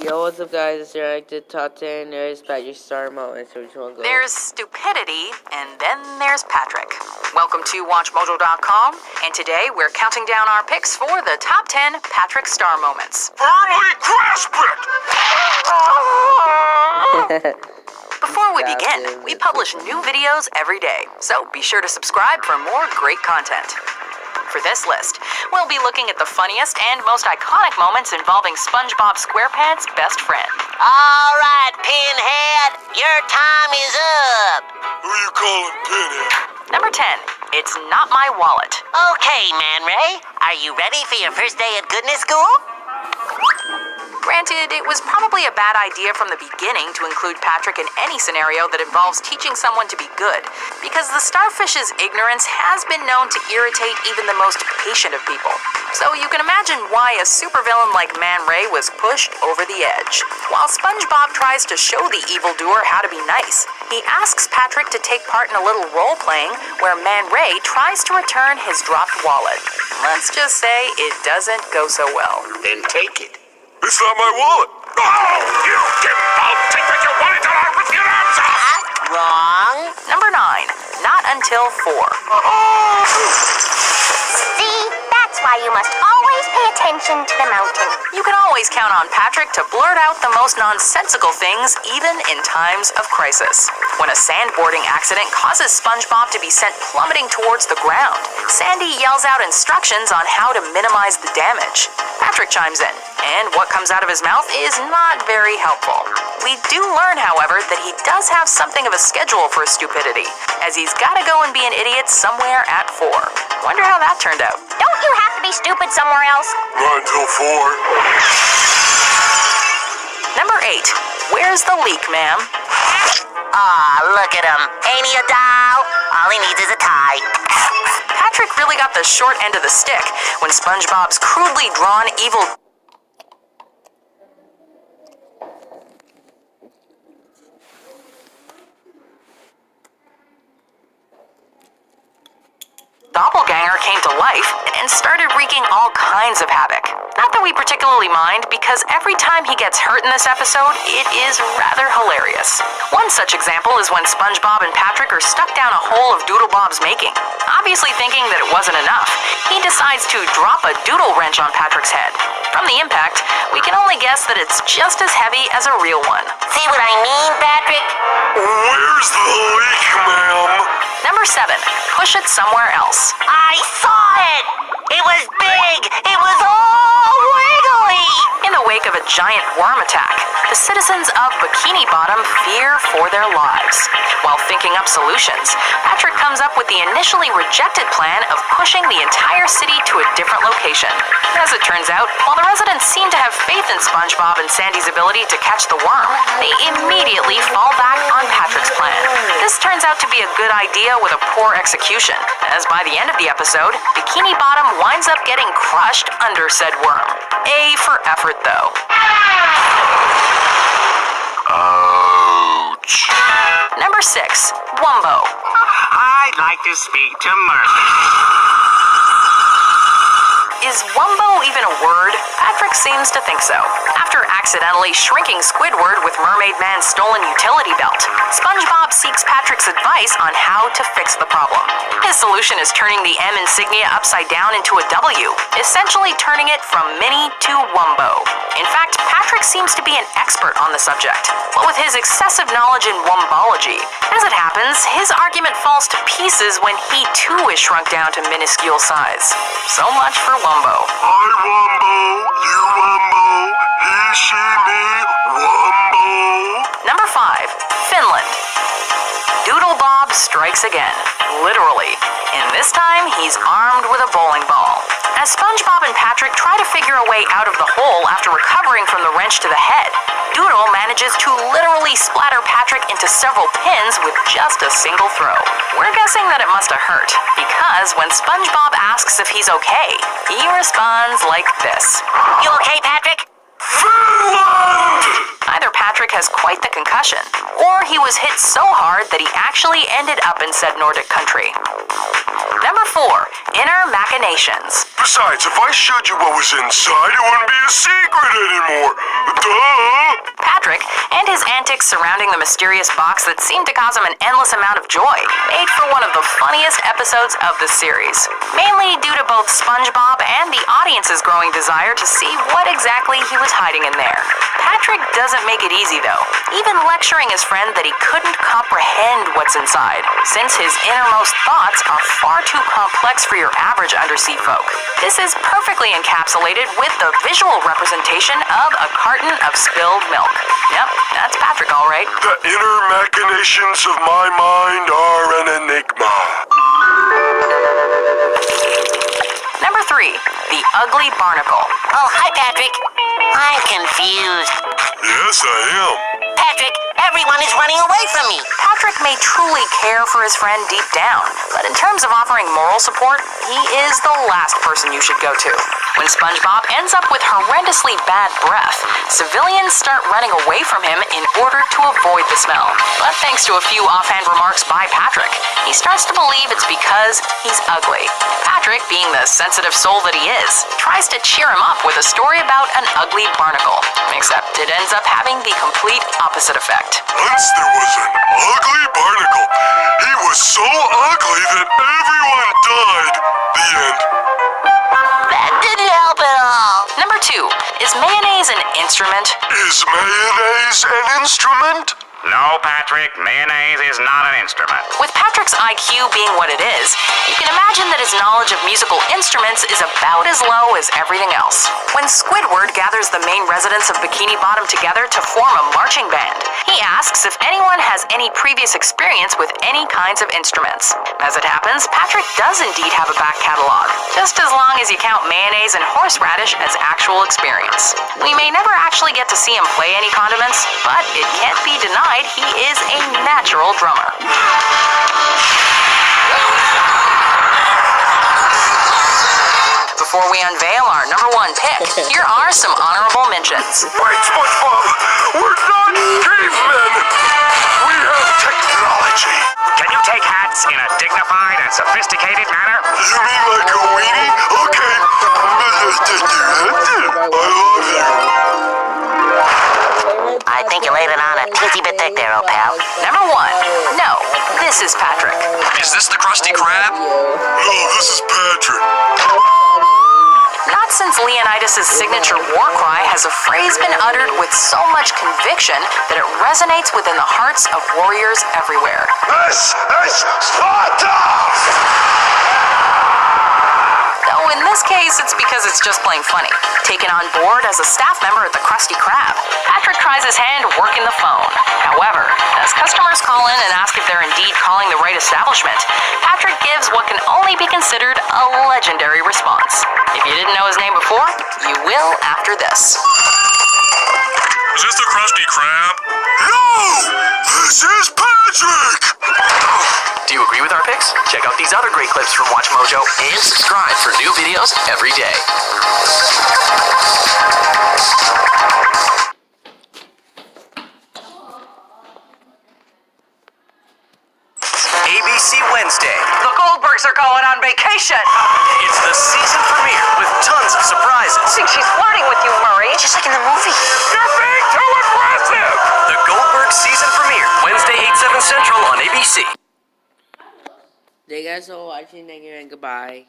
Yo, what's up, guys? It's Directed Top 10. There's Patrick Star Moments. Which one goes? There's stupidity, and then there's Patrick. Welcome to WatchMojo.com, and today we're counting down our picks for the top 10 Patrick Star Moments. Firmly grasp it! Before we begin, we publish new videos every day, so be sure to subscribe for more great content. For this list, we'll be looking at the funniest and most iconic moments involving SpongeBob SquarePants' best friend. All right, Pinhead, your time is up. Who you calling Pinhead? Number 10, It's Not My Wallet. Okay, Man Ray, are you ready for your first day at Goodness School? Granted, it was probably a bad idea from the beginning to include Patrick in any scenario that involves teaching someone to be good, because the starfish's ignorance has been known to irritate even the most patient of people. So you can imagine why a supervillain like Man Ray was pushed over the edge. While SpongeBob tries to show the evildoer how to be nice, he asks Patrick to take part in a little role-playing where Man Ray tries to return his dropped wallet. Let's just say it doesn't go so well. Then take it. It's not my wallet. Oh, you give! I'll take back your wallet and I'll rip your arms off! Wrong. Number 9, Not Until 4. See, that's why you must always pay attention to the mountain. You can always count on Patrick to blurt out the most nonsensical things, even in times of crisis. When a sandboarding accident causes SpongeBob to be sent plummeting towards the ground, Sandy yells out instructions on how to minimize the damage. Patrick chimes in, and what comes out of his mouth is not very helpful. We do learn, however, that he does have something of a schedule for stupidity, as he's gotta go and be an idiot somewhere at 4. Wonder how that turned out. Don't you have to be stupid somewhere else? Not until 4. Number 8, Where's the Leak, ma'am? Aw, look at him. Ain't he a doll? All he needs is a tie. Patrick really got the short end of the stick when SpongeBob's crudely drawn evil doppelganger came to life and started wreaking all kinds of havoc. Not that we particularly mind, because every time he gets hurt in this episode, it is rather hilarious. One such example is when SpongeBob and Patrick are stuck down a hole of Doodlebob's making. Obviously thinking that it wasn't enough, he decides to drop a doodle wrench on Patrick's head. From the impact, we can only guess that it's just as heavy as a real one. See what I mean, Patrick? Where's the leak, ma'am? Number 7, Push It Somewhere Else. I saw it! It was big! It was all wiggly! In the wake of a giant worm attack, the citizens of Bikini Bottom fear for their lives. While thinking up solutions, Patrick comes up with the initially rejected plan of pushing the entire city to a different location. As it turns out, while the residents seem to have faith in SpongeBob and Sandy's ability to catch the worm, they immediately fall back on Patrick's plan. This turns out to be a good idea with a poor execution, as by the end of the episode, Bikini Bottom winds up getting crushed under said worm. A for effort, though. Ouch. Number 6, Wumbo. I'd like to speak to Murphy. Is Wumbo even a word? Patrick seems to think so. After accidentally shrinking Squidward with Mermaid Man's stolen utility belt, SpongeBob seeks Patrick's advice on how to fix the problem. His solution is turning the M insignia upside down into a W, essentially turning it from Mini to Wumbo. In fact, Patrick seems to be an expert on the subject, but with his excessive knowledge in Wumbology. As it happens, his argument falls to pieces when he too is shrunk down to minuscule size. So much for Wumbo. I Wumbo, you Wumbo, he, she, me, Wumbo. Number 5, Finland. Doodlebob strikes again, literally, and this time he's armed with a bowling ball. As SpongeBob and Patrick try to figure a way out of the hole after recovering from the wrench to the head, Doodle manages to literally splatter Patrick into several pins with just a single throw. We're guessing that it must have hurt, because when SpongeBob asks if he's okay, he responds like this. You okay, Patrick? Finland! Either Patrick has quite the concussion, or he was hit so hard that he actually ended up in said Nordic country. Number 4, Inner Machinations. Besides, if I showed you what was inside, it wouldn't be a secret anymore. Duh! his antics surrounding the mysterious box that seemed to cause him an endless amount of joy made for one of the funniest episodes of the series, mainly due to both SpongeBob and the audience's growing desire to see what exactly he was hiding in there. Patrick doesn't make it easy though, even lecturing his friend that he couldn't comprehend what's inside, since his innermost thoughts are far too complex for your average undersea folk. This is perfectly encapsulated with the visual representation of a carton of spilled milk. Yep, that's Patrick all right. The inner machinations of my mind are an enigma. Number 3, the ugly barnacle. Oh, hi, Patrick. I'm confused. Yes, I am. Patrick, everyone is running away from me. Patrick may truly care for his friend deep down, but in terms of offering moral support, he is the last person you should go to. When SpongeBob ends up with horrendously bad breath, civilians start running away from him in order to avoid the smell. But thanks to a few offhand remarks by Patrick, he starts to believe it's because he's ugly. Patrick, being the sensitive soul that he is, tries to cheer him up with a story about an ugly barnacle, except it ends up having the complete opposite effect. Once there was an ugly barnacle. He was so ugly that everyone died. The end. That didn't help at all. Number 2, is mayonnaise an instrument? Is mayonnaise an instrument? No, Patrick, mayonnaise is not an instrument. With Patrick's IQ being what it is, you can imagine that his knowledge of musical instruments is about as low as everything else. When Squidward gathers the main residents of Bikini Bottom together to form a marching band, he asks if anyone has any previous experience with any kinds of instruments. As it happens, Patrick does indeed have a back catalog, just as long as you count mayonnaise and horseradish as actual experience. We may never actually get to see him play any condiments, but it can't be denied he is a natural drummer. Before we unveil our number 1 pick, here are some honorable mentions. Wait, SpongeBob! We're not cavemen! We have technology! Can you take hats in a dignified and sophisticated manner? You mean like a weenie? Okay. I love you. I think you laid it on a tizzy bit thick there, old pal. Number 1, no, this is Patrick. Is this the Krusty Krab? No, this is Patrick. Not since Leonidas' signature war cry has a phrase been uttered with so much conviction that it resonates within the hearts of warriors everywhere. This is Sparta! Though in this case, it's because it's just plain funny. Taken on board as a staff member at the Krusty Krab, Patrick tries his hand working the phone. However, as customers call in and ask if they're indeed calling the right establishment, Patrick gives what can only be considered a legendary response. If you didn't know his name before, you will after this. Is this the Krusty Krab? No! This is Patrick! Do you agree with our picks? Check out these other great clips from Watch Mojo and subscribe for new videos every day. ABC Wednesday. The Goldbergs are going on vacation! It's the season premiere with tons of surprises. I think she's flirting with you, Murray. Just like in the movie. You're being too aggressive! The Goldberg season premiere, Wednesday 8/7 Central on ABC. Thank you guys for watching. Thank you and goodbye.